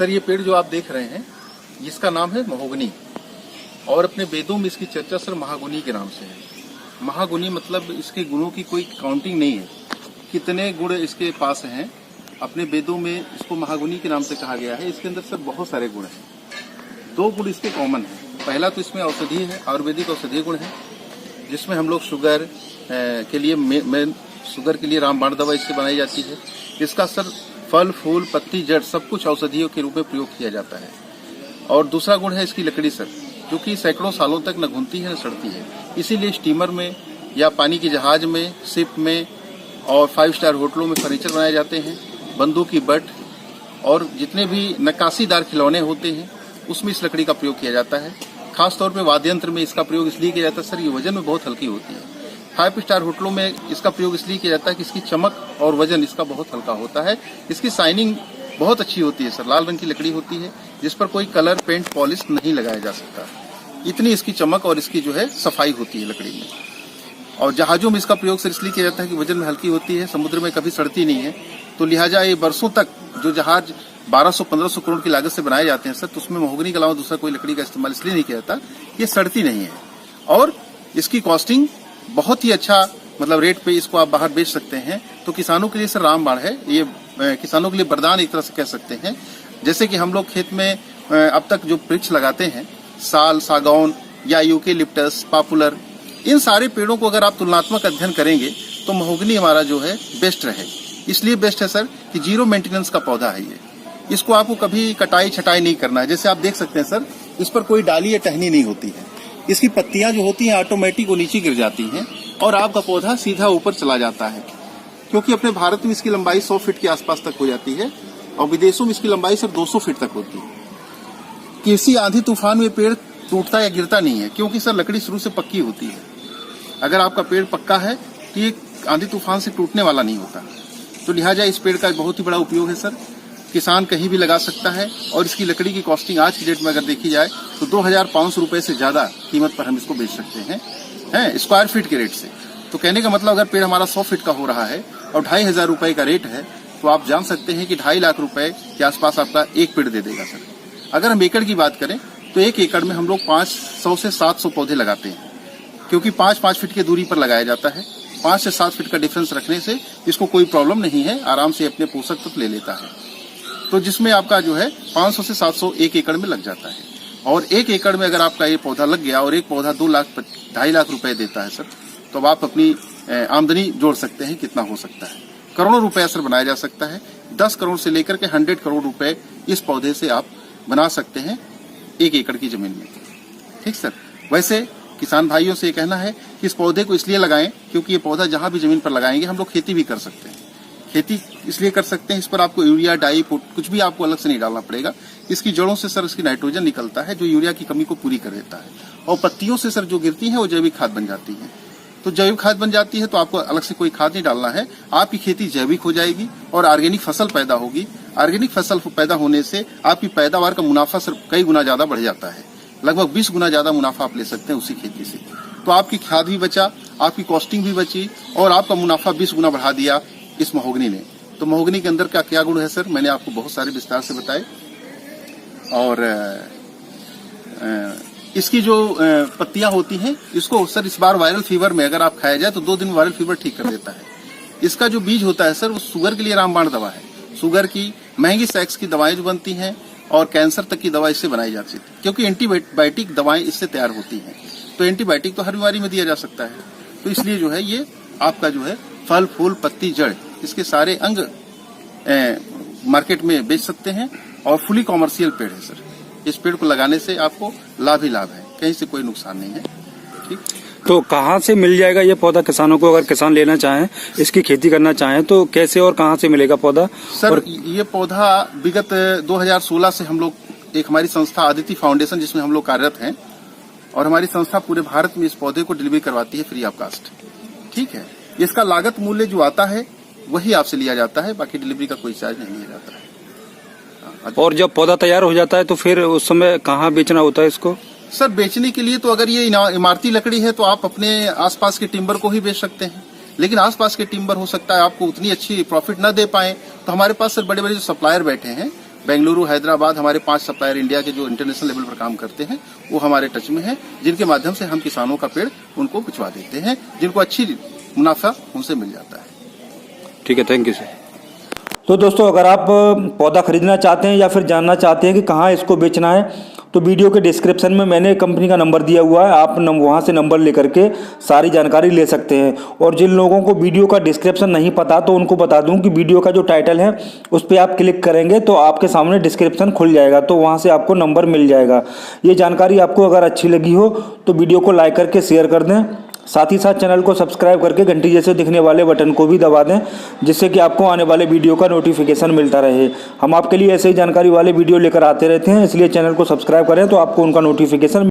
Sir ये पेड़ जो आप देख रहे हैं इसका नाम है महोगनी, और अपने वेदों में इसकी चर्चा सर महागुनी के नाम से है। महागुनी मतलब इसके गुणों की कोई काउंटिंग नहीं है, कितने गुण इसके पास हैं। अपने वेदों में इसको महागुनी के नाम से कहा गया है। इसके अंदर सर बहुत सारे गुण हैं। 2 गुण इसके कॉमन हैं। पहला तो इसमें औषधीय है, आयुर्वेदिक औषधीय गुण है, जिसमें हम लोग शुगर के लिए मेन शुगर के लिए रामबाण दवा इससे बनाई जाती है। इसका सर फल फूल पत्ती जड़ सब कुछ औषधियों के रूप में प्रयोग किया जाता है। और दूसरा गुण है इसकी लकड़ी सर, जो कि सैकड़ों सालों तक न घुलती है न सड़ती है। इसीलिए स्टीमर में या पानी के जहाज में, शिप में और 5 स्टार होटलों में फर्नीचर बनाए जाते हैं। बंदूक की बट और जितने भी नक्काशीदार खिलौने होते हैं उसमें इस लकड़ी का प्रयोग किया जाता है। खासतौर पे वाद्य यंत्र में इसका प्रयोग इसलिए किया जाता है सर, ये वजन में बहुत हल्की होती है। 5 स्टार होटलों में इसका प्रयोग इसलिए किया जाता है कि इसकी चमक और वजन इसका बहुत हल्का होता है। इसकी शाइनिंग बहुत अच्छी होती है सर, लाल रंग की लकड़ी होती है जिस पर कोई कलर पेंट पॉलिश नहीं लगाया जा सकता। इतनी इसकी चमक और इसकी जो है सफाई होती है लकड़ी में। और जहाजों में इसका प्रयोग सर इसलिए किया जाता है कि वजन में हल्की होती है, समुद्र में कभी सड़ती नहीं है। तो लिहाजा ये बरसों तक जो जहाज 1200-1500 करोड़ की लागत से बनाए जाते हैं सर, तो उसमें महोगनी के अलावा दूसरा कोई लकड़ी का इस्तेमाल इसलिए नहीं किया जाता, ये सड़ती नहीं है। और इसकी कॉस्टिंग बहुत ही अच्छा मतलब रेट पे इसको आप बाहर बेच सकते हैं। तो किसानों के लिए सर रामबाण है, ये किसानों के लिए वरदान एक तरह से कह सकते हैं। जैसे कि हम लोग खेत में अब तक जो वृक्ष लगाते हैं, साल, सागौन या यूकेलिप्टस, पॉपुलर, इन सारे पेड़ों को अगर आप तुलनात्मक अध्ययन करेंगे तो महोगनी हमारा जो है बेस्ट रहे। इसलिए बेस्ट है सर कि 0 मेंटेनेंस का पौधा है ये। इसको आपको कभी कटाई छटाई नहीं करना है। जैसे आप देख सकते हैं सर, इस पर कोई डाली या टहनी नहीं होती है। इसकी पत्तियां जो होती हैं ऑटोमेटिक वो नीचे गिर जाती हैं और आपका पौधा सीधा ऊपर चला जाता है। क्योंकि अपने भारत में इसकी लंबाई 100 फीट के आसपास तक हो जाती है और विदेशों में इसकी लंबाई सिर्फ 200 फीट तक होती है। किसी आंधी तूफान में पेड़ टूटता या गिरता नहीं है, क्योंकि सर लकड़ी शुरू से पक्की होती है। अगर आपका पेड़ पक्का है तो ये आंधी तूफान से टूटने वाला नहीं होता। तो लिहाजा इस पेड़ का बहुत ही बड़ा उपयोग है सर। किसान कहीं भी लगा सकता है और इसकी लकड़ी की कॉस्टिंग आज की डेट में अगर देखी जाए तो 2500 रुपए से ज्यादा कीमत पर हम इसको बेच सकते हैं स्क्वायर फीट के रेट से। तो कहने का मतलब अगर पेड़ हमारा 100 फीट का हो रहा है और 2500 रुपए का रेट है, तो आप जान सकते हैं कि 2.5 लाख रुपए के आसपास आपका एक पेड़ दे देगा सर। अगर हम एकड़ की बात करें तो 1 एकड़ में हम लोग 500 से 700 पौधे लगाते हैं, क्योंकि 5-5 फीट की दूरी पर लगाया जाता है। 5 से 7 फीट का डिफरेंस रखने से इसको कोई प्रॉब्लम नहीं है, आराम से अपने पोषक तत्व ले लेता है। तो जिसमें आपका जो है 500 से 700 1 एकड़ में लग जाता है। और 1 एकड़ में अगर आपका ये पौधा लग गया और एक पौधा 2.5 लाख रुपए देता है सर, तो अब आप अपनी आमदनी जोड़ सकते हैं कितना हो सकता है। करोड़ों रुपए सर बनाया जा सकता है। 10 करोड़ से लेकर के 100 करोड़ रुपए इस पौधे से आप बना सकते हैं 1 एकड़ की जमीन में। ठीक सर। वैसे किसान भाइयों से ये कहना है कि इस पौधे को इसलिए लगाएं क्योंकि ये पौधा जहां भी जमीन पर लगाएंगे हम लोग खेती भी कर सकते हैं। खेती इसलिए कर सकते हैं, इस पर आपको यूरिया, डाई, कुछ भी आपको अलग से नहीं डालना पड़ेगा। इसकी जड़ों से सर इसकी नाइट्रोजन निकलता है जो यूरिया की कमी को पूरी कर देता है। और पत्तियों से सर जो गिरती है वो जैविक खाद बन जाती है। तो जैविक खाद बन जाती है तो आपको अलग से कोई खाद नहीं डालना है। आपकी खेती जैविक हो जाएगी और ऑर्गेनिक फसल पैदा होगी। ऑर्गेनिक फसल पैदा होने से आपकी पैदावार का मुनाफा सर कई गुना ज्यादा बढ़ जाता है। लगभग 20 गुना ज्यादा मुनाफा आप ले सकते हैं उसी खेती से। तो आपकी खाद भी बचा, आपकी कॉस्टिंग भी बची और आपका मुनाफा 20 गुना बढ़ा दिया इस महोगनी ने। तो महोगनी के अंदर का क्या गुण है सर, मैंने आपको बहुत सारे विस्तार से बताए। और इसकी जो पत्तियां होती हैं, इसको सर इस बार वायरल फीवर में अगर आप खाया जाए तो 2 दिन वायरल फीवर ठीक कर देता है। इसका जो बीज होता है सर वो शुगर के लिए रामबाण दवा है। शुगर की महंगी सेक्स की दवाएं जो बनती हैं और कैंसर तक की दवा इससे बनाई जाती है, क्योंकि एंटीबायोटिक दवाएं इससे तैयार होती हैं। तो एंटीबायोटिक तो हर बीमारी में दिया जा सकता है। तो इसलिए जो है ये आपका जो है फल फूल पत्ती जड़ इसके सारे अंग मार्केट में बेच सकते हैं और फुली कॉमर्शियल पेड़ है सर। इस पेड़ को लगाने से आपको लाभ ही लाभ है, कहीं से कोई नुकसान नहीं है। ठीक। तो कहाँ से मिल जाएगा ये पौधा किसानों को? अगर किसान लेना चाहें, इसकी खेती करना चाहें तो कैसे और कहाँ से मिलेगा पौधा? सर और ये पौधा विगत 2016 से हम लोग एक हमारी संस्था आदित्य फाउंडेशन जिसमें हम लोग कार्यरत हैं और हमारी संस्था पूरे भारत में इस पौधे को डिलीवरी करवाती है फ्री ऑफ कास्ट। ठीक है। इसका लागत मूल्य जो आता है वही आपसे लिया जाता है, बाकी डिलीवरी का कोई चार्ज नहीं लिया जाता है। और जब पौधा तैयार हो जाता है तो फिर उस समय कहाँ बेचना होता है इसको? सर बेचने के लिए तो अगर ये इमारती लकड़ी है तो आप अपने आसपास के टिम्बर को ही बेच सकते हैं, लेकिन आसपास के टिम्बर हो सकता है आपको उतनी अच्छी प्रॉफिट न दे पाए। तो हमारे पास सर बड़े बड़े जो सप्लायर बैठे हैं बेंगलुरु, हैदराबाद हमारे 5 सप्लायर इंडिया के जो इंटरनेशनल लेवल पर काम करते हैं वो हमारे टच में है, जिनके माध्यम से हम किसानों का पेड़ उनको भिजवा देते हैं, जिनको अच्छी मुनाफा उनसे मिल जाता है। ठीक है, थैंक यू सर। तो दोस्तों, अगर आप पौधा खरीदना चाहते हैं या फिर जानना चाहते हैं कि कहाँ इसको बेचना है, तो वीडियो के डिस्क्रिप्शन में मैंने कंपनी का नंबर दिया हुआ है, आप वहाँ से नंबर लेकर के सारी जानकारी ले सकते हैं। और जिन लोगों को वीडियो का डिस्क्रिप्शन नहीं पता तो उनको बता दूं कि वीडियो का जो टाइटल है उस पर आप क्लिक करेंगे तो आपके सामने डिस्क्रिप्शन खुल जाएगा, तो वहाँ से आपको नंबर मिल जाएगा। ये जानकारी आपको अगर अच्छी लगी हो तो वीडियो को लाइक करके शेयर कर दें, साथ ही साथ चैनल को सब्सक्राइब करके घंटी जैसे दिखने वाले बटन को भी दबा दें, जिससे कि आपको आने वाले वीडियो का नोटिफिकेशन मिलता रहे। हम आपके लिए ऐसे ही जानकारी वाले वीडियो लेकर आते रहते हैं, इसलिए चैनल को सब्सक्राइब करें तो आपको उनका नोटिफिकेशन